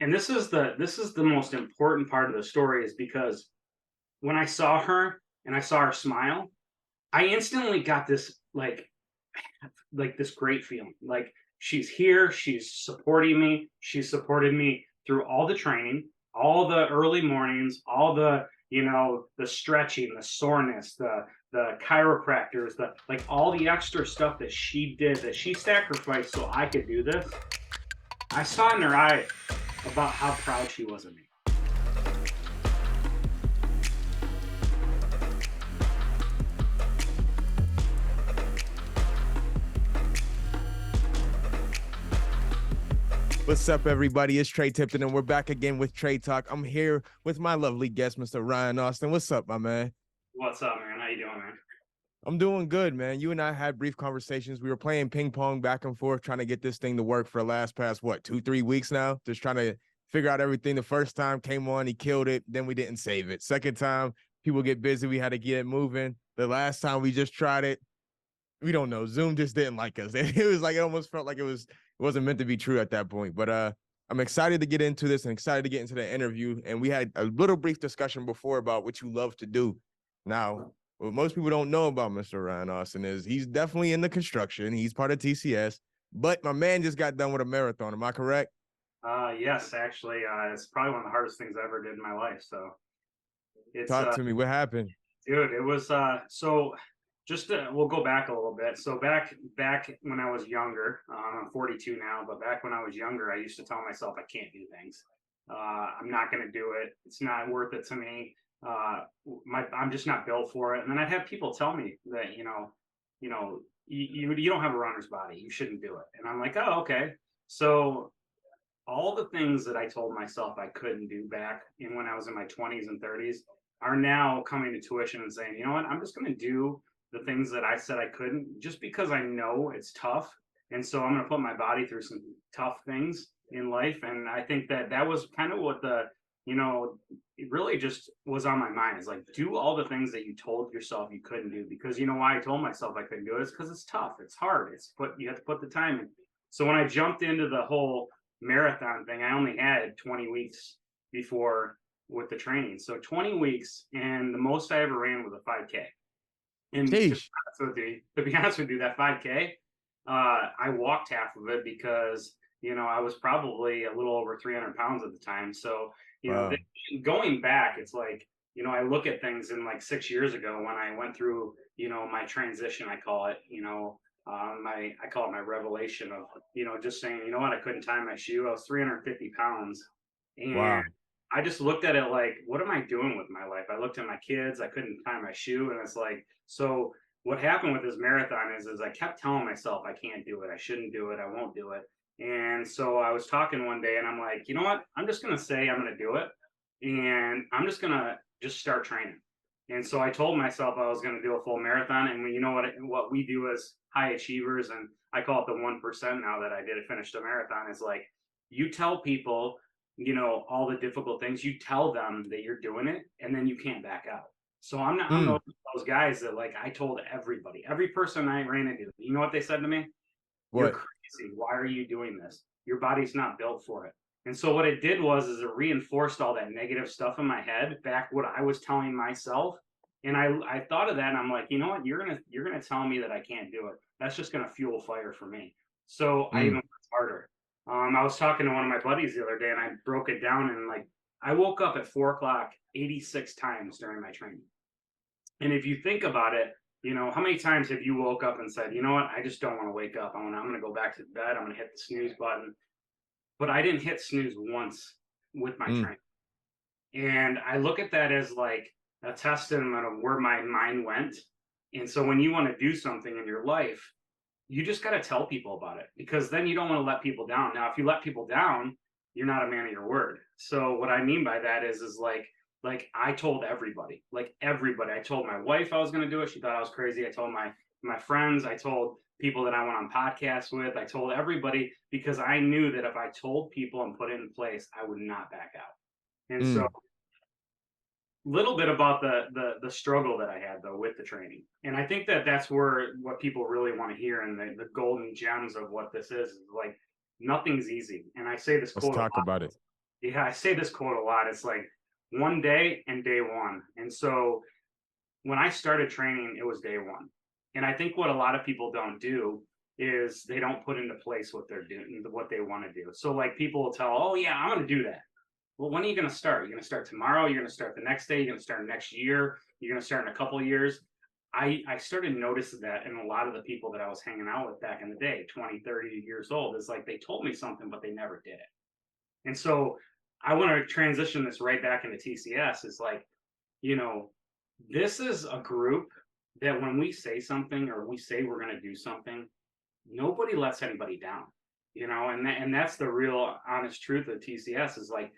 and this is the most important part of the story is because when I saw her and I saw her smile, I instantly got this like this great feeling. Like she's here, she's supporting me, she's supported me through all the training, all the early mornings, all the the stretching, the soreness, the chiropractors, the like all the extra stuff that she did, that she sacrificed so I could do this. I saw in her eye about how proud she was of me. What's up, everybody? It's Tre Tipton, and we're back again with Tre'd Talk. I'm here with my lovely guest, Mr. Ryan Austin. What's up, my man? What's up, man? How you doing, man? I'm doing good, man. You and I had brief conversations. We were playing ping pong back and forth, trying to get this thing to work for the last past, what, 2, 3 weeks now? Just trying to figure out everything. The first time came on, he killed it. Then we didn't save it. Second time, people get busy. We had to get it moving. The last time we just tried it, we don't know. Zoom just didn't like us. It was like, it almost felt like it wasn't meant to be true at that point. But I'm excited to get into this and excited to get into the interview. And we had a little brief discussion before about what you love to do. Now, what most people don't know about Mr. Ryan Austin is he's definitely in the construction. He's part of TCS, but my man just got done with a marathon. Am I correct? Yes, actually, it's probably one of the hardest things I ever did in my life. So it's Talk to me. What happened? dude, it was so we'll go back a little bit. So back when I was younger, I'm 42 now, but back when I was younger, I used to tell myself I can't do things. I'm not going to do it. It's not worth it to me. I'm just not built for it. And then I'd have people tell me that you don't have a runner's body. You shouldn't do it. And I'm like, oh, okay. So all the things that I told myself I couldn't do back in when I was in my 20s and 30s are now coming to tuition and saying, you know what, I'm just going to do the things that I said I couldn't just because I know it's tough. And so I'm going to put my body through some tough things in life. And I think that that was kind of what it really just was on my mind is like, do all the things that you told yourself you couldn't do because you know why I told myself I couldn't do it is because it's tough. It's hard. You have to put the time in. So when I jumped into the whole marathon thing, I only had 20 weeks before with the training. So 20 weeks, and the most I ever ran was a 5K. And Sheesh. to be honest with you, that 5K, I walked half of it because I was probably a little over 300 pounds at the time. So Wow. going back, it's like I look at things in like 6 years ago when I went through my transition. I call it I call it my revelation of just saying what, I couldn't tie my shoe. I was 350 pounds, and Wow. I just looked at it like, what am I doing with my life? I looked at my kids. I couldn't tie my shoe, and it's like, so what happened with this marathon is I kept telling myself I can't do it. I shouldn't do it. I won't do it. And so I was talking one day, and I'm like, you know what? I'm just gonna say I'm gonna do it, and I'm just gonna just start training. And so I told myself I was going to do a full marathon. And you know what we do as high achievers, and I call it the 1% now that I did finish the marathon, is like you tell people, all the difficult things. You tell them that you're doing it, and then you can't back out. So I'm Mm. those guys that like I told everybody, every person I ran into, you know what they said to me? You're What? crazy. Why are you doing this? Your body's not built for it. And so what it did was is it reinforced all that negative stuff in my head, back what I was telling myself. And I thought of that, and I'm like, you know what? You're gonna tell me that I can't do it. That's just gonna fuel fire for me. So I even Mm. went harder. I was talking to one of my buddies the other day, and I broke it down, and like I woke up at 4 o'clock 86 times during my training. And if you think about it, how many times have you woke up and said, you know what, I just don't want to wake up. I'm gonna go back to bed. I'm gonna hit the snooze button. But I didn't hit snooze once with my Mm. training. And I look at that as like a testament of where my mind went. And so when you want to do something in your life, you just got to tell people about it, because then you don't want to let people down. Now, if you let people down, you're not a man of your word. So what I mean by that is like I told everybody, like everybody. I told my wife I was going to do it. She thought I was crazy. I told my friends. I told people that I went on podcasts with. I told everybody because I knew that if I told people and put it in place, I would not back out. And so Mm. little bit about the struggle that I had though with the training, and I think that that's where what people really want to hear, and the golden gems of what this is like nothing's easy. And I say this Let's quote a talk lot. about it. Yeah, I say this quote a lot. It's like one day and day one. And so when I started training, it was day one. And I think what a lot of people don't do is they don't put into place what they're doing, what they want to do. So like people will tell, oh yeah, I'm going to do that. Well, when are you going to start? You're going to start tomorrow. You're going to start the next day. You're going to start next year. You're going to start in a couple of years. I started noticing that in a lot of the people that I was hanging out with back in the day, 20, 30 years old, is like they told me something, but they never did it. And so I want to transition this right back into TCS. Is like, you know, this is a group that when we say something or we say we're going to do something, nobody lets anybody down, and that's the real honest truth of TCS is like,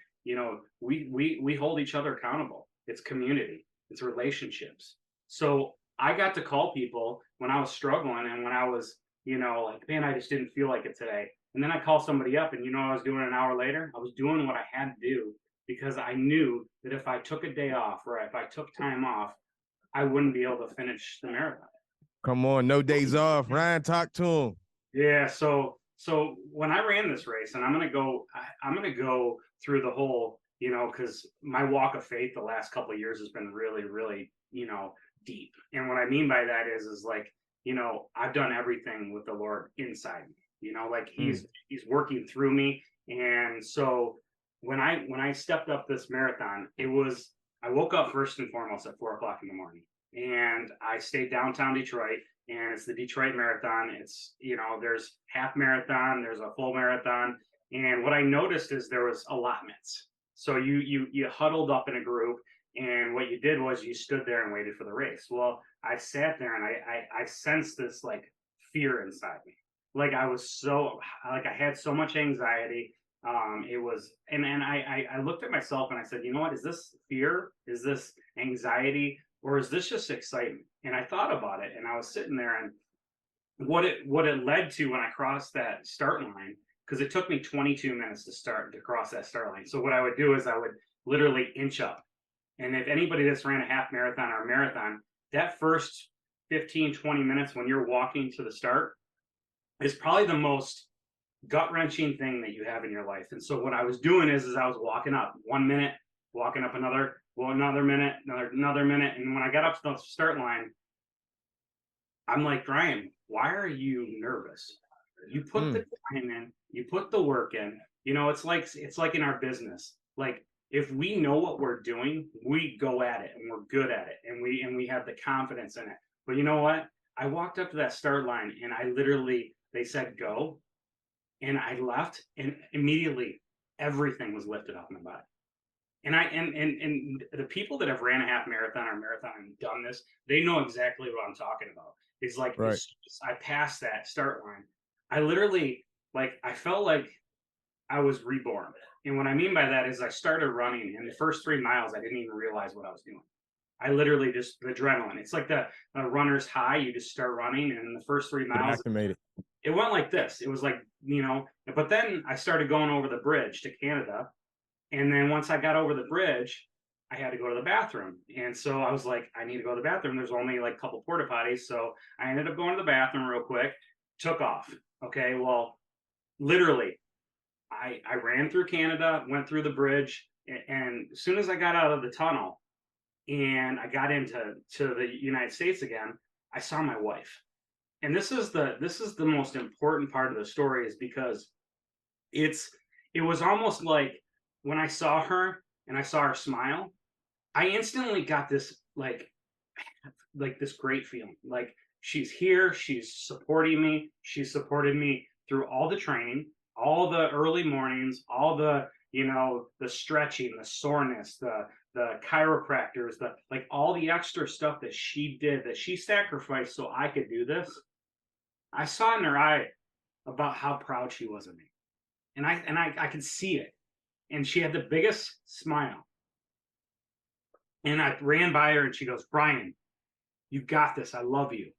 we hold each other accountable. It's community, it's relationships. So I got to call people when I was struggling and when I was, like, man, I just didn't feel like it today. And then I call somebody up and I was doing an hour later, I was doing what I had to do because I knew that if I took a day off or if I took time off, I wouldn't be able to finish the marathon. Come on, no days off. Ryan, talk to him. Yeah, so when I ran this race, and I'm gonna go through the whole, because my walk of faith the last couple of years has been really, really, deep. And what I mean by that is like, I've done everything with the Lord inside me. Like he's working through me. And so when I stepped up this marathon, I woke up first and foremost at 4 o'clock in the morning, and I stayed downtown Detroit, and it's the Detroit Marathon. It's, there's half marathon, there's a full marathon. And what I noticed is there was allotments. So you huddled up in a group, and what you did was you stood there and waited for the race. Well, I sat there and I sensed this like fear inside me. Like I was so like I had so much anxiety. It was and I looked at myself and I said, you know what, is this fear? Is this anxiety? Or is this just excitement? And I thought about it, and I was sitting there, and what it led to when I crossed that start line, because it took me 22 minutes to cross that start line. So what I would do is I would literally inch up. And if anybody that's ran a half marathon or a marathon, that first 15, 20 minutes when you're walking to the start is probably the most gut wrenching thing that you have in your life. And so what I was doing is I was walking up 1 minute, walking up another, well, another minute, another minute. And when I got up to the start line, I'm like, Brian, why are you nervous? You put the time in, you put the work in. It's like in our business. Like if we know what we're doing, we go at it and we're good at it, and we have the confidence in it. But you know what? I walked up to that start line and they said go, and I left, and immediately everything was lifted off my body. And the people that have ran a half marathon or marathon and done this, they know exactly what I'm talking about. It's like right. I passed that start line, I literally I felt like I was reborn. And what I mean by that is I started running, and the first 3 miles I didn't even realize what I was doing. I literally just the adrenaline. It's like the runner's high. You just start running, and in the first 3 miles, it went like this. It was like, but then I started going over the bridge to Canada. And then once I got over the bridge, I had to go to the bathroom. And so I was like, I need to go to the bathroom. There's only like a couple porta potties. So I ended up going to the bathroom real quick, took off. Okay. Well, literally, I ran through Canada, went through the bridge. And as soon as I got out of the tunnel and I got into the United States again, I saw my wife. And this is the most important part of the story, is because it was almost like when I saw her and I saw her smile, I instantly got this like this great feeling. Like she's here, she's supporting me, she's supported me through all the training, all the early mornings, all the the stretching, the soreness, the chiropractors, all the extra stuff that she did, that she sacrificed so I could do this. I saw in her eye about how proud she was of me. And I could see it. And she had the biggest smile. And I ran by her and she goes, Brian, you got this. I love you.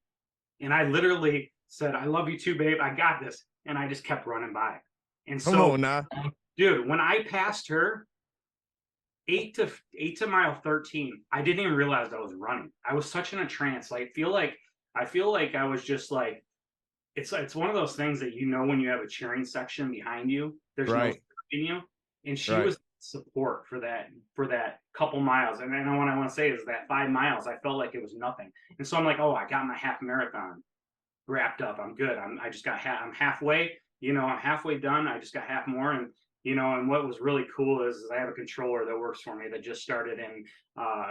And I literally said, I love you too, babe. I got this. And I just kept running by. And Come on now. Dude, when I passed her, 8 to mile 13, I didn't even realize I was running. I was such in a trance. I feel like I was just like, it's one of those things that when you have a cheering section behind you, there's no stopping you. And she was support for that couple miles. And then what I want to say is that 5 miles, I felt like it was nothing. And so I'm like, oh, I got my half marathon wrapped up. I'm good. I'm halfway, I'm halfway done. I just got half more. And what was really cool is I have a controller that works for me that just started in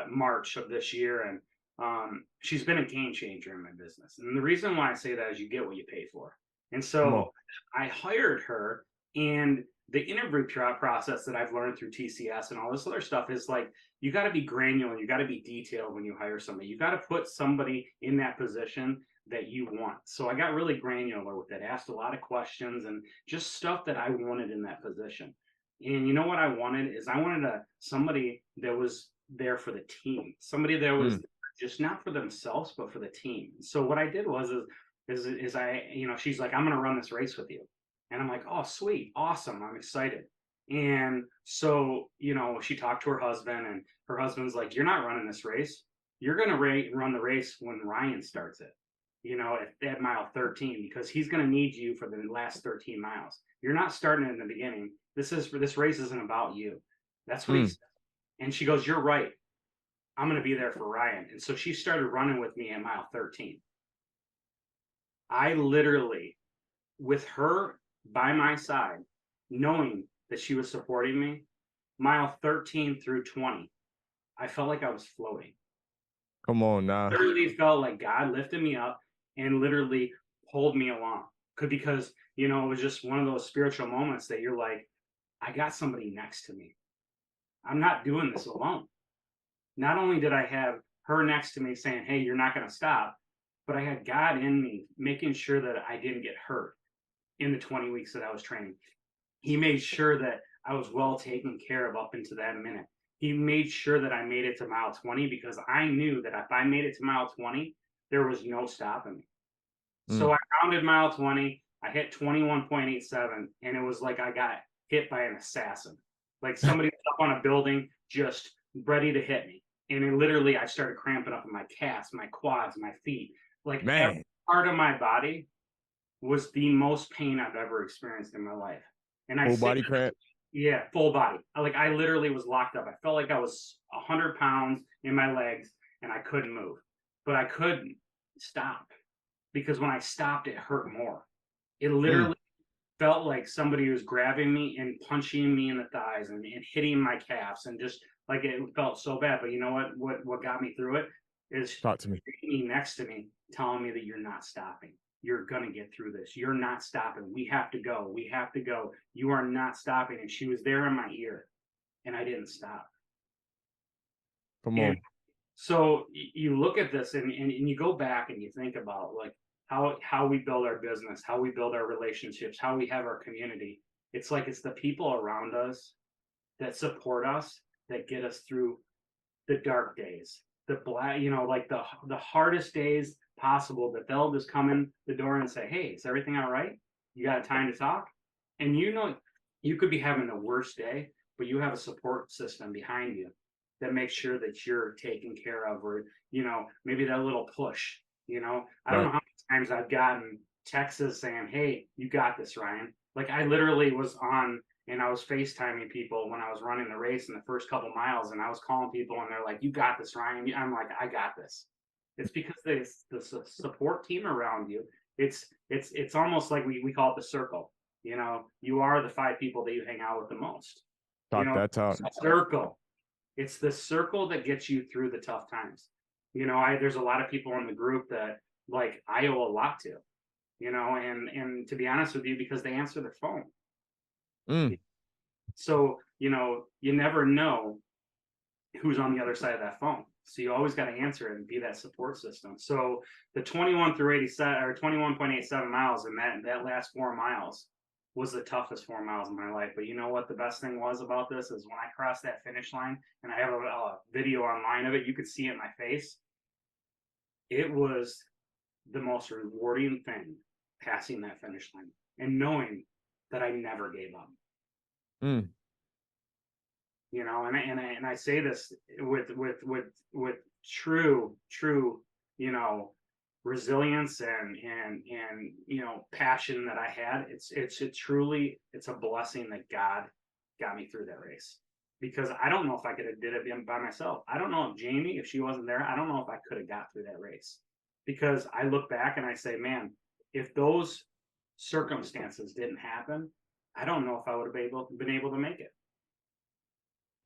March of this year. And she's been a game changer in my business. And the reason why I say that is you get what you pay for. And Come on. so I hired her, and the interview process that I've learned through TCS and all this other stuff is like, you got to be granular, you got to be detailed when you hire somebody. You got to put somebody in that position that you want. So I got really granular with it, asked a lot of questions and just stuff that I wanted in that position. And you know what I wanted is I wanted somebody that was there for the team, somebody that was just not for themselves, but for the team. So what I did was I, she's like, I'm going to run this race with you. And I'm like, oh, sweet. Awesome. I'm excited. And so, she talked to her husband, and her husband's like, you're not running this race. You're going to run the race when Ryan starts it, at mile 13, because he's going to need you for the last 13 miles. You're not starting it in the beginning. This race isn't about you. That's what he said. And she goes, you're right. I'm going to be there for Ryan. And so she started running with me at mile 13. I literally, with her by my side, knowing that she was supporting me, mile 13 through 20, I felt like I was floating. Come on now. Literally felt like God lifted me up and literally pulled me along. Because, it was just one of those spiritual moments that you're like, I got somebody next to me. I'm not doing this alone. Not only did I have her next to me saying, hey, you're not going to stop, but I had God in me making sure that I didn't get hurt in the 20 weeks that I was training. He made sure that I was well taken care of up into that minute. He made sure that I made it to mile 20, because I knew that if I made it to mile 20, there was no stopping me. So I rounded mile 20. I hit 21.87, and it was like I got hit by an assassin. Like somebody was up on a building just ready to hit me. And it literally, I started cramping up in my calves, my quads, my feet. Like every part of my body was the most pain I've ever experienced in my life. And full body cramp? Yeah, full body. I literally was locked up. I felt like I was 100 pounds in my legs and I couldn't move. But I couldn't stop, because when I stopped, it hurt more. It literally felt like somebody was grabbing me and punching me in the thighs and hitting my calves, and just like it felt so bad. But you know what got me through it is Talk to me. me next to me telling me that you're not stopping. You're going to get through this. You're not stopping. We have to go. We have to go. You are not stopping. And she was there in my ear, and I didn't stop. Come on. So you look at this and you go back and you think about like how we build our business, how we build our relationships, how we have our community. It's like it's the people around us that support us, that get us through the dark days, the black, like the hardest days possible, that they'll just come in the door and say, hey, is everything all right? You got time to talk? And you could be having the worst day, but you have a support system behind you that makes sure that you're taken care of, or, maybe that little push, I don't know how many times I've gotten texts saying, hey, you got this, Ryan. Like I literally was on, and I was FaceTiming people when I was running the race in the first couple miles, and I was calling people and they're like, you got this, Ryan. I'm like, I got this. It's because the support team around you. It's almost like we call it the circle. You are the 5 people that you hang out with the most. Talk that talk. Circle. It's the circle that gets you through the tough times. There's a lot of people in the group that like I owe a lot to, and to be honest with you, because they answer their phone. So, you never know who's on the other side of that phone. So you always got to answer it and be that support system. So the 21 through 87 or 21.87 miles and that last 4 miles was the toughest 4 miles of my life. But you know what the best thing was about this is when I crossed that finish line, and I have a video online of it, you could see it in my face. It was the most rewarding thing, passing that finish line and knowing that I never gave up. And I say this with true, resilience and passion that I had. It's a blessing that God got me through that race. because I don't know if I could have did it by myself. I don't know if Jamie, if she wasn't there, I don't know if I could have got through that race, because I look back and I say, man, if those circumstances didn't happen, I don't know if I would have been able to make it.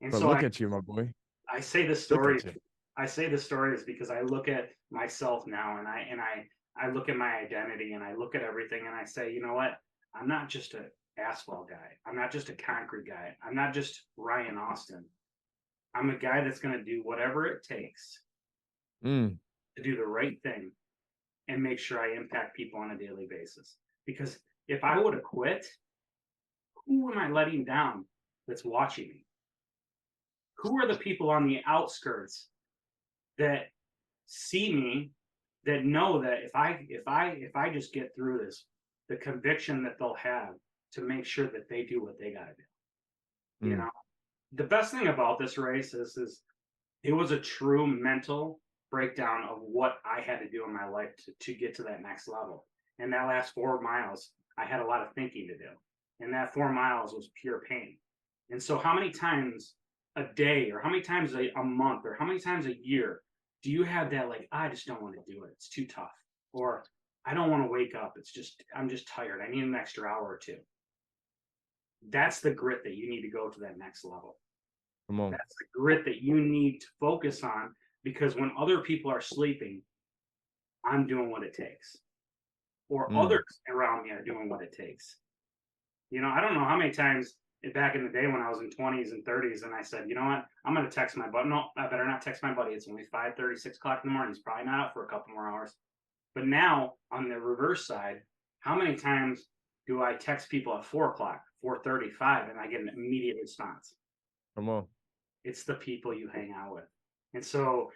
And But so look at you, my boy. I say this Look story. at you. I say the story is because I look at myself now, and I look at my identity, and I look at everything, and I say, you know what? I'm not just an asphalt guy. I'm not just a concrete guy. I'm not just Ryan Austin. I'm a guy that's going to do whatever it takes Mm. to do the right thing and make sure I impact people on a daily basis. Because if I would have quit, who am I letting down that's watching me? Who are the people on the outskirts that see me, that know that if I just get through this, the conviction that they'll have to make sure that they do what they got to do. You Mm. know, the best thing about this race is it was a true mental breakdown of what I had to do in my life to get to that next level. And that last 4 miles, I had a lot of thinking to do. And that 4 miles was pure pain. And so, how many times a day, or how many times a month, or how many times a year do you have that, like, I just don't want to do it? It's too tough. Or I don't want to wake up. I'm just tired. I need an extra hour or two. That's the grit that you need to go to that next level. Come on. That's the grit that you need to focus on, because when other people are sleeping, I'm doing what it takes, or Mm. others around me are doing what it takes. I don't know how many times back in the day when I was in 20s and 30s, and I said, you know what, I'm going to text my buddy. No, I better not text my buddy. It's only 5:30, 6 o'clock in the morning. He's probably not up for a couple more hours. But now on the reverse side, how many times do I text people at 4 o'clock, 4:35, and I get an immediate response? Come on. It's the people you hang out with. And so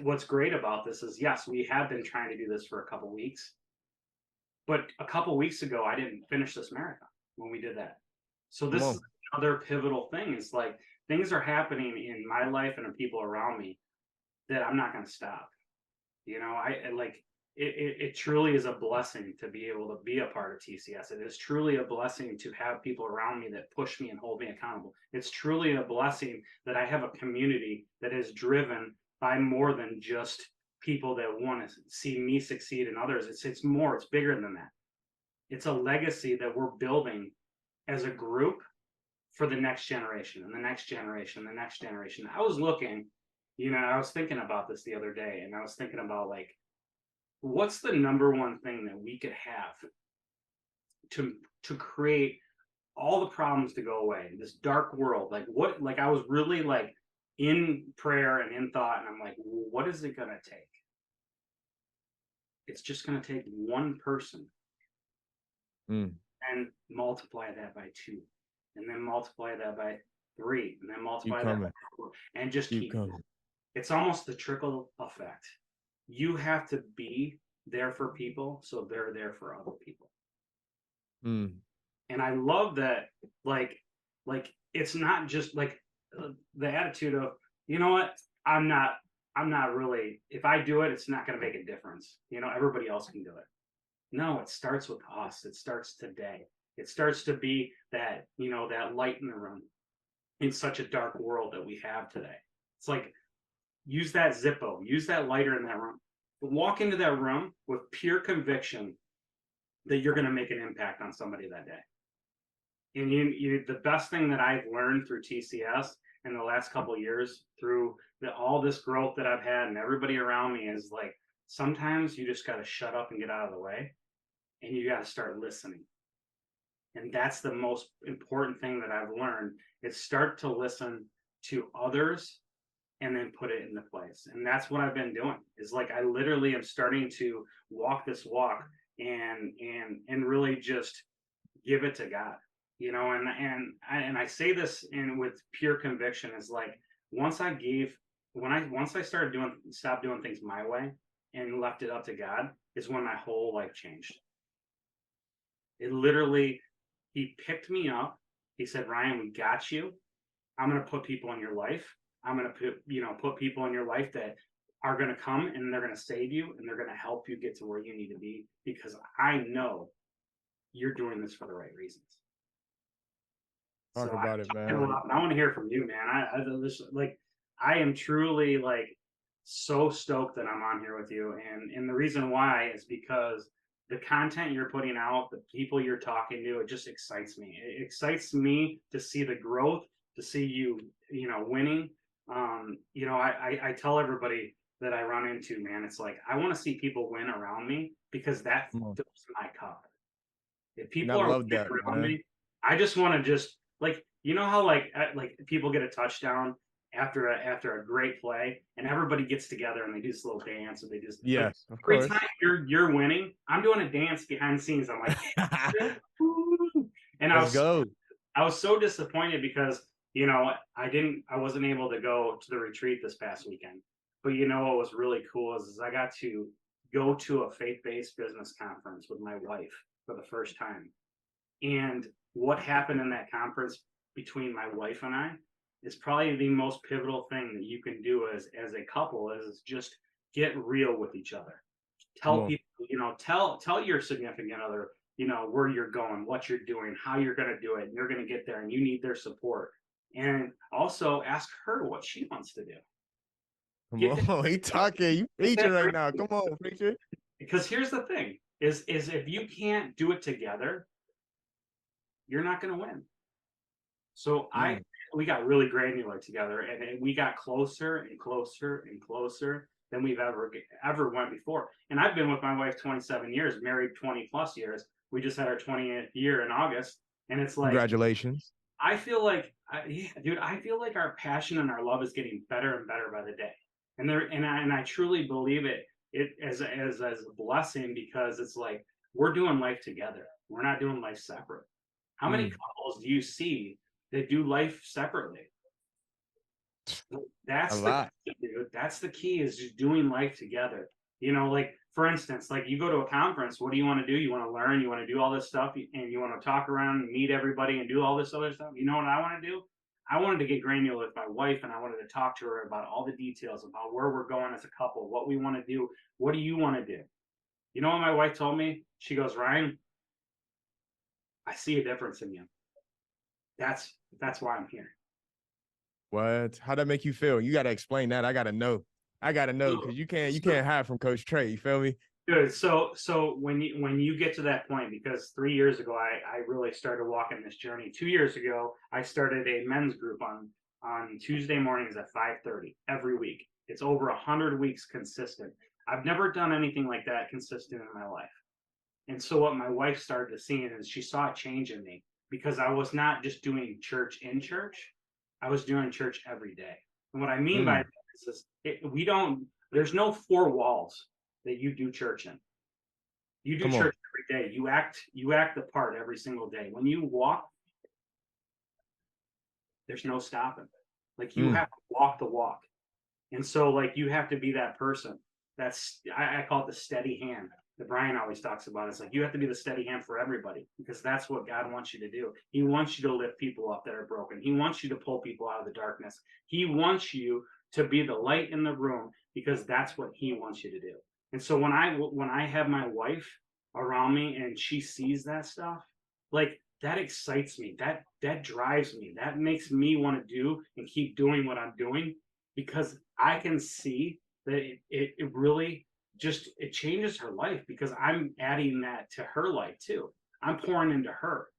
what's great about this is, yes, we have been trying to do this for a couple weeks, but a couple weeks ago, I didn't finish this marathon when we did that. So Come this is on. another pivotal thing. It's like things are happening in my life and the people around me that I'm not going to stop. I like it truly is a blessing to be able to be a part of TCS. It is truly a blessing to have people around me that push me and hold me accountable. It's truly a blessing that I have a community that is driven by more than just people that want to see me succeed and others. It's more, it's bigger than that. It's a legacy that we're building as a group for the next generation and the next generation, the next generation. I was thinking about this the other day, and I was thinking about, like, what's the number one thing that we could have to create all the problems to go away, this dark world? Like, I was really, like, in prayer and in thought, and I'm like, what is it going to take? It's just going to take one person, Mm. and multiply that by 2, and then multiply that by 3, and then Keep multiply that by coming. 4, and just Keep keep. coming. It's almost the trickle effect. You have to be there for people so they're there for other people. Mm. And I love that, like it's not just like the attitude of, you know what, I'm not really, if I do it, it's not going to make a difference. Everybody else can do it. No, it starts with us. It starts today. It starts to be that light in the room in such a dark world that we have today. It's like, use that Zippo, use that lighter in that room. Walk into that room with pure conviction that you're going to make an impact on somebody that day. And the best thing that I've learned through TCS in the last couple of years, through all this growth that I've had and everybody around me, is like, sometimes you just got to shut up and get out of the way, and you got to start listening. And that's the most important thing that I've learned, is start to listen to others and then put it into place. And that's what I've been doing, is like, I literally am starting to walk this walk and really just give it to God, and I say this with pure conviction, is like, once I stopped doing things my way and left it up to God, is when my whole life changed. It literally, he picked me up. He said, Ryan, we got you. I'm going to put people in your life. I'm going to put people in your life that are going to come, and they're going to save you, and they're going to help you get to where you need to be, because I know you're doing this for the right reasons. Talk So about it, I man. want to hear from you, man. I am truly like so stoked that I'm on here with you, and the reason why is because the content you're putting out, the people you're talking to, it just excites me. It excites me to see the growth, to see you, winning. I tell everybody that I run into, man, it's like I want to see people win around me because that Come on. fills my cup. If And I people are love winning that, around man. me, I just want to just like how like people get a touchdown after a great play and everybody gets together and they do this little dance and they just like Yes, of every course. time you're winning, I'm doing a dance behind the scenes. I'm like, woo. And Let's go. I was so disappointed because I wasn't able to go to the retreat this past weekend. But what was really cool is I got to go to a faith-based business conference with my wife for the first time. And what happened in that conference between my wife and I is probably the most pivotal thing that you can do as a couple is just get real with each other. Come Tell on. people, tell your significant other, where you're going, what you're doing, how you're going to do it, and you're going to get there and you need their support. And also ask her what she wants to do. Come Get on. He talking. You get preaching that right now. Come on, preacher. because here's the thing is if you can't do it together, you're not going to win. So Mm. we got really granular together, and we got closer and closer and closer than we've ever went before. And I've been with my wife 27 years, married 20 plus years. We just had our 20th year in August, and it's like Congratulations. I feel like, yeah, dude, I feel like our passion and our love is getting better and better by the day. And I truly believe it as a blessing because it's like we're doing life together. We're not doing life separate. How many Mm. couples do you see that do life separately? A That's the lot. key, dude. That's the key is just doing life together. Like for instance, like you go to a conference, what do you want to do? You want to learn, you want to do all this stuff, and you want to talk around and meet everybody and do all this other stuff. You know what I want to do? I wanted to get granular with my wife and I wanted to talk to her about all the details about where we're going as a couple, what we want to do. What do you want to do? You know what my wife told me? She goes, Ryan, I see a difference in you. That's why I'm here. What? How'd that make you feel? You gotta explain that. I gotta know. I gotta know because you can't hide from Coach Tre. You feel me? Good. So when you get to that point, because 3 years ago I really started walking this journey. 2 years ago I started a men's group on Tuesday mornings at 5:30 every week. It's over 100 weeks consistent. I've never done anything like that consistent in my life. And so what my wife started to see is she saw a change in me because I was not just doing church in church, I was doing church every day. And what I mean by Mm. this is we don't. There's no four walls that you do church in. You do Come on. church every day. You act the part every single day. When you walk, there's no stopping. Like you Mm. have to walk the walk. And so like you have to be that person. I call it the steady hand that Brian always talks about. It's like you have to be the steady hand for everybody because that's what God wants you to do. He wants you to lift people up that are broken. He wants you to pull people out of the darkness. He wants you to be the light in the room because that's what he wants you to do. And so when I have my wife around me and she sees that stuff, like that excites me. That drives me. That makes me want to do and keep doing what I'm doing because I can see that it really just it changes her life because I'm adding that to her life too. I'm pouring into her.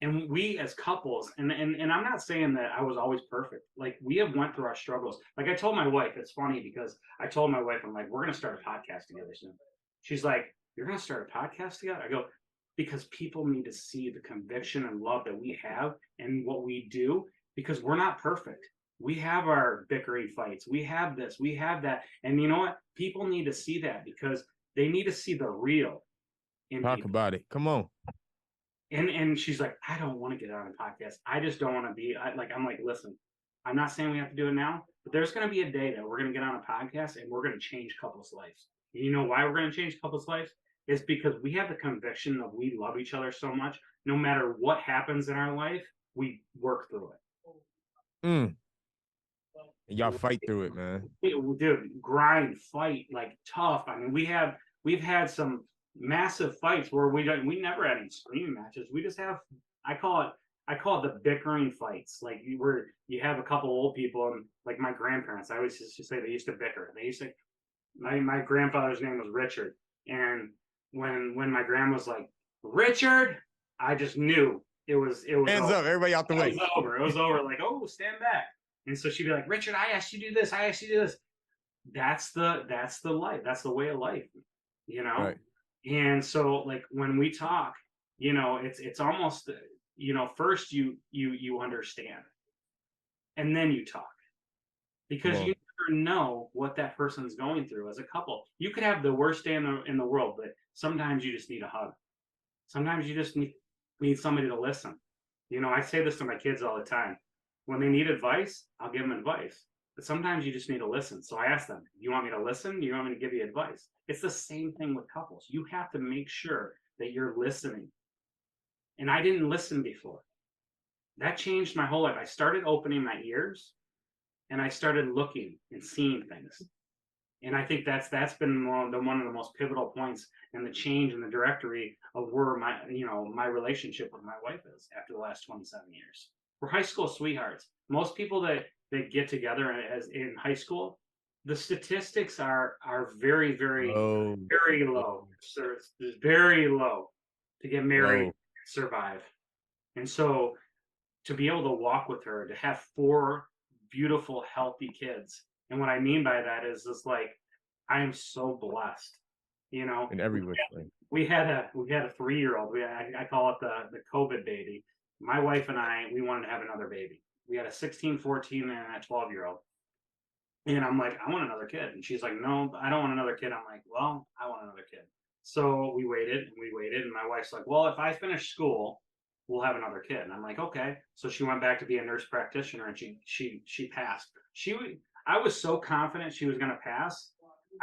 And we as couples, and I'm not saying that I was always perfect. Like we have went through our struggles. Like I told my wife, it's funny because I told my wife, I'm like, we're gonna start a podcast together soon. She's like, you're gonna start a podcast together? I go, because people need to see the conviction and love that we have and what we do because we're not perfect. We have our bickering fights. We have this, we have that. And you know what? People need to see that because they need to see the real in Talk people. about it. Come on. And she's like, I don't want to get on a podcast. I just don't want to be I'm like, listen, I'm not saying we have to do it now, but there's going to be a day that we're going to get on a podcast and we're going to change couples' lives. And you know why we're going to change couples' lives? It's because we have the conviction that we love each other so much. No matter what happens in our life, we work through it. Mm. And y'all fight through it, man. Dude, grind, fight, like tough. I mean, we've had some massive fights where we never had any screaming matches. We just have I call it I call it the bickering fights. Like you have a couple old people, and like my grandparents, I always used to say they used to bicker. They used to. My grandfather's name was Richard, and when my grandma was like Richard, I just knew it was Hands over. up, everybody out the It way. was over. It was over. Like, oh, stand back. And so she'd be like, Richard, I asked you to do this. I asked you to do this. That's the life. That's the way of life, you know. Right. And so like when we talk, it's almost first you understand, and then you talk, Come because on. you never know what that person's going through as a couple. You could have the worst day in the world, but sometimes you just need a hug. Sometimes you just need somebody to listen. I say this to my kids all the time. When they need advice, I'll give them advice. But sometimes you just need to listen. So I ask them, do you want me to listen? Do you want me to give you advice? It's the same thing with couples. You have to make sure that you're listening. And I didn't listen before. That changed my whole life. I started opening my ears, and I started looking and seeing things. And I think that's been one of the most pivotal points in the change in the directory of where my relationship with my wife is after the last 27 years. We're high school sweethearts. Most people that get together as in high school, the statistics are very, very, Low. very low. So it's very low to get married and Low. survive. And so to be able to walk with her, to have four beautiful, healthy kids. And what I mean by that is like I am so blessed. You know, In every which way. we had a 3-year-old. I call it the COVID baby. My wife and I, we wanted to have another baby. We had a 16, 14, and a 12-year-old. And I'm like, I want another kid. And she's like, no, I don't want another kid. I'm like, well, I want another kid. So we waited and we waited. And my wife's like, well, if I finish school, we'll have another kid. And I'm like, okay. So she went back to be a nurse practitioner, and she passed. I was so confident she was gonna pass.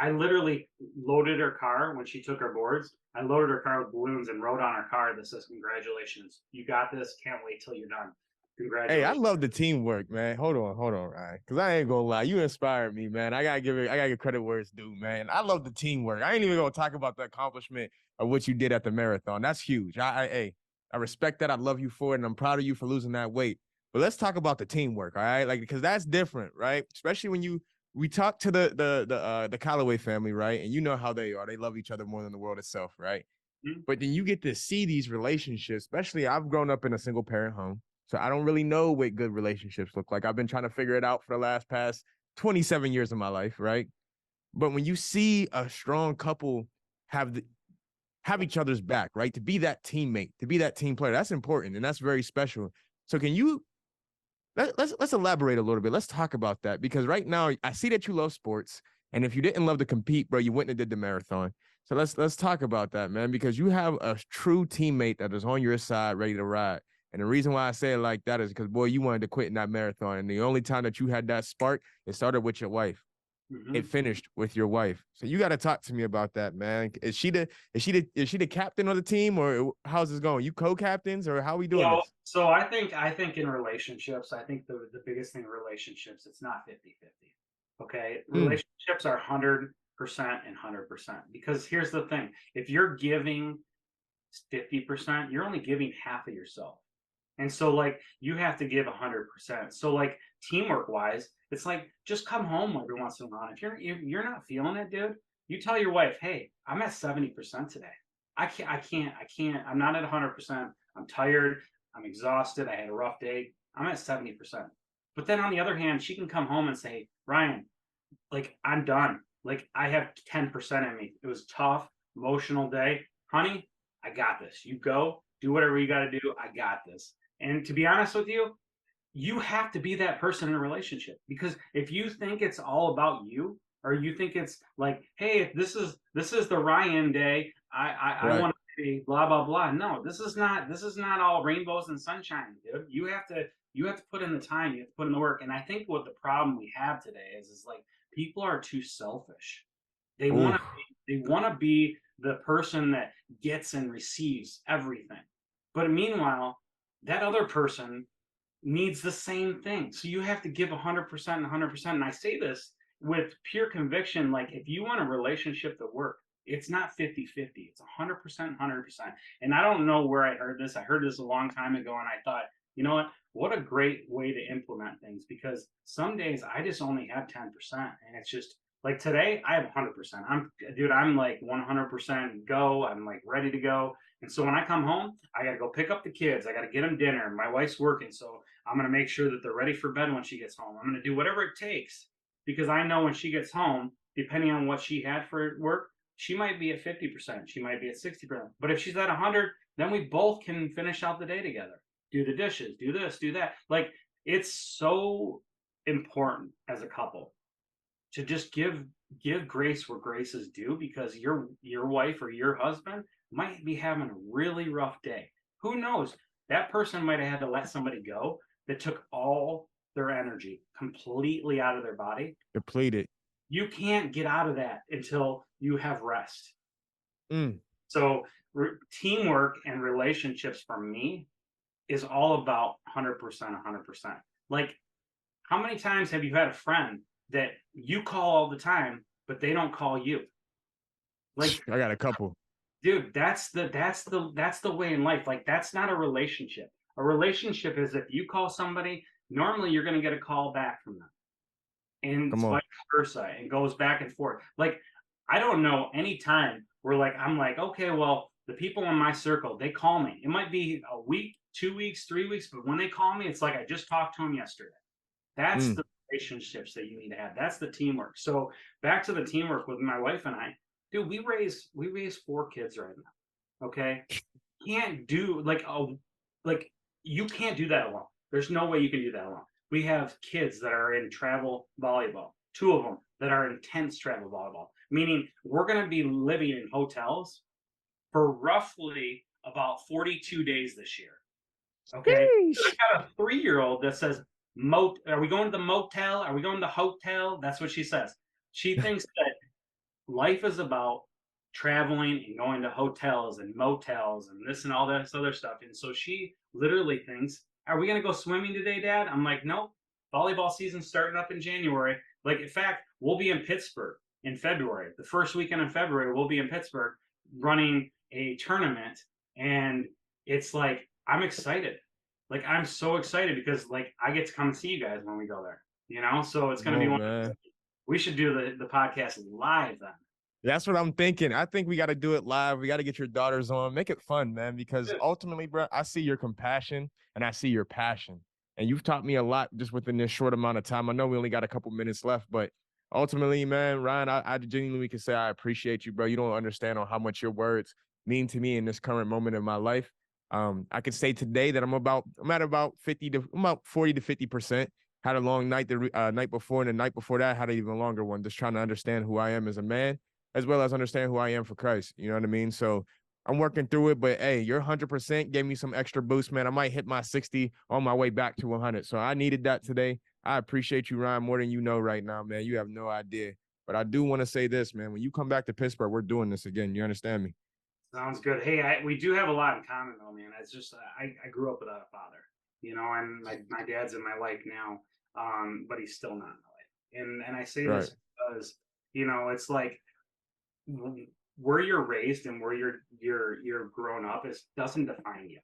I literally loaded her car when she took her boards. I loaded her car with balloons and wrote on her car that says, congratulations. You got this. Can't wait till you're done. Hey, I Congratulations. love the teamwork, man. Hold on, Ryan. Cause I ain't gonna lie, you inspired me, man. I gotta give credit where it's due, man. I love the teamwork. I ain't even gonna talk about the accomplishment of what you did at the marathon. That's huge. I respect that. I love you for it, and I'm proud of you for losing that weight. But let's talk about the teamwork, all right? Like, because that's different, right? Especially when we talk to the Callaway family, right? And you know how they are. They love each other more than the world itself, right? Mhm. But then you get to see these relationships, especially I've grown up in a single parent home. So I don't really know what good relationships look like. I've been trying to figure it out for the last past 27 years of my life, right? But when you see a strong couple have have each other's back, right? To be that teammate, to be that team player, that's important and that's very special. So can you let's elaborate a little bit. Let's talk about that because right now I see that you love sports, and if you didn't love to compete, bro, you went and did the marathon. So let's talk about that, man, because you have a true teammate that is on your side, ready to ride. And the reason why I say it like that is because, boy, you wanted to quit in that marathon, and the only time that you had that spark, it started with your wife. It Mhm. finished with your wife. So you got to talk to me about that, man. Is she the captain of the team, or how's this going? You co-captains, or how are we doing So this? so I think in relationships, I think the biggest thing in relationships, it's not 50-50. Okay. Mm, Relationships are 100% and 100%. Because here's the thing. If you're giving 50%, you're only giving half of yourself. And so like you have to give 100%. So like teamwork wise, it's like just come home every once in a while. If you're not feeling it, dude, you tell your wife, hey, I'm at 70% today. I can't, I'm not at 100%. I'm tired. I'm exhausted. I had a rough day. I'm at 70%. But then on the other hand, she can come home and say, Ryan, like I'm done. Like I have 10% in me. It was tough, emotional day. Honey, I got this. You go, do whatever you got to do. I got this. And to be honest with you, you have to be that person in a relationship, because if you think it's all about you, or you think it's like, hey, this is the Ryan day, I right. want to be blah blah blah. No, this is not all rainbows and sunshine, dude. You have to put in the time, you have to put in the work. And I think what the problem we have today is like people are too selfish. They want Ooh. to they want to be the person that gets and receives everything. But meanwhile, that other person needs the same thing. So you have to give 100% and 100%. And I say this with pure conviction. Like, if you want a relationship to work, it's not 50-50. It's 100%, 100%. And I don't know where I heard this. I heard this a long time ago, and I thought, you know what a great way to implement things, because some days I just only have 10%, and it's just like today I have 100%. I'm like 100% go. I'm like ready to go. And so when I come home, I got to go pick up the kids. I got to get them dinner. My wife's working, so I'm going to make sure that they're ready for bed when she gets home. I'm going to do whatever it takes, because I know when she gets home, depending on what she had for work, she might be at 50%, she might be at 60%. But if she's at 100, then we both can finish out the day together. Do the dishes, do this, do that. Like, it's so important as a couple to just give grace where grace is due, because your wife or your husband might be having a really rough day. Who knows? That person might have had to let somebody go that took all their energy completely out of their body. Depleted. You can't get out of that until you have rest. Mm. So teamwork and relationships for me is all about 100%, 100%. Like, how many times have you had a friend that you call all the time, but they don't call you? Like, I got a couple. dude, that's the way in life. Like, that's not a relationship. A relationship is if you call somebody, normally you're going to get a call back from them, and it's Come on. vice versa, and goes back and forth. Like, I don't know any time where, like, I'm like, okay, well, the people in my circle, they call me. It might be a week, 2 weeks, 3 weeks, but when they call me, it's like I just talked to them yesterday. That's Mm. the relationships that you need to have. That's the teamwork. So back to the teamwork with my wife and I, dude, we raise 4 kids right now. Okay, can't do like you can't do that alone. There's no way you can do that alone. We have kids that are in travel volleyball, 2 of them that are intense travel volleyball, meaning we're going to be living in hotels for roughly about 42 days this year. Okay. I Sheesh. got a 3-year old that says, are we going to the motel? Are we going to the hotel? That's what she says. She thinks that life is about traveling and going to hotels and motels and this and all this other stuff. And so she literally thinks, are we going to go swimming today, Dad? I'm like, nope. Volleyball season's starting up in January. Like, in fact, we'll be in Pittsburgh in February. The first weekend in February, we'll be in Pittsburgh running a tournament. And it's like, I'm excited. Like, I'm so excited because, like, I get to come and see you guys when we go there, you know? So it's Come going to be on, one. man. We should do the podcast live then. That's what I'm thinking. I think we got to do it live. We got to get your daughters on. Make it fun, man, because ultimately, bro, I see your compassion and I see your passion. And you've taught me a lot just within this short amount of time. I know we only got a couple minutes left, but ultimately, man, Ryan, I genuinely can say I appreciate you, bro. You don't understand on how much your words mean to me in this current moment of my life. I could say today that I'm at about 40 to 50%. Had a long night the night before, and the night before that had an even longer one, just trying to understand who I am as a man, as well as understand who I am for Christ. You know what I mean? So I'm working through it, but hey, your 100% gave me some extra boost, man. I might hit my 60 on my way back to 100. So I needed that today. I appreciate you, Ryan, more than you know right now, man. You have no idea. But I do want to say this, man. When you come back to Pittsburgh, we're doing this again. You understand me? Sounds good. Hey, we do have a lot in common, though, man. It's just I grew up without a father, you know, and my dad's in my life now, but he's still not in my life. And I say Right. this because, you know, it's like where you're raised and where you're grown up is doesn't define you.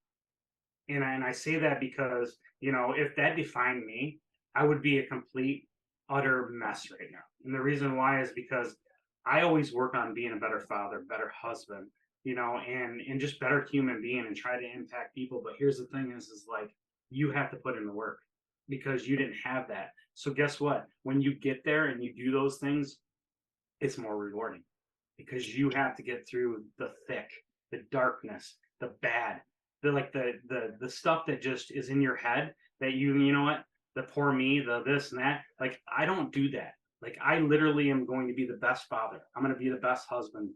And I say that because, you know, if that defined me, I would be a complete utter mess right now. And the reason why is because I always work on being a better father, better husband, you know, and just better human being and try to impact people. But here's the thing is like you have to put in the work because you didn't have that. So guess what? When you get there and you do those things, it's more rewarding because you have to get through the thick, the darkness, the bad, the stuff that just is in your head that you know what, the poor me, the this and that. Like, I don't do that. Like, I literally am going to be the best father. I'm going to be the best husband,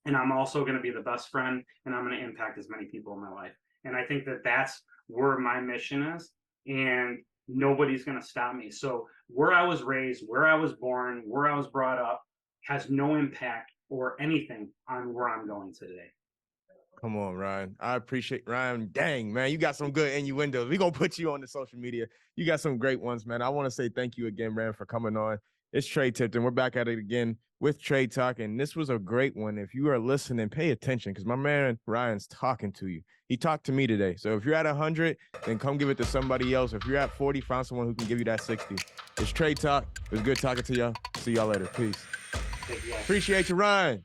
and I'm also going to be the best friend, and I'm going to impact as many people in my life. And I think that that's where my mission is, and nobody's going to stop me. So where I was raised, where I was born, where I was brought up has no impact or anything on where I'm going today. Come on, Ryan. I appreciate Ryan. Dang, man, you got some good innuendos. We're gonna put you on the social media. You got some great ones, man. I want to say thank you again, man, for coming on. It's Tre Tipton. We're back at it again with Tre'd Talk, and this was a great one. If you are listening, pay attention because my man Ryan's talking to you. He talked to me today. So if you're at 100, then come give it to somebody else. If you're at 40, find someone who can give you that 60. It's Tre'd Talk. It was good talking to y'all. See y'all later. Peace. Take care. Appreciate you, Ryan.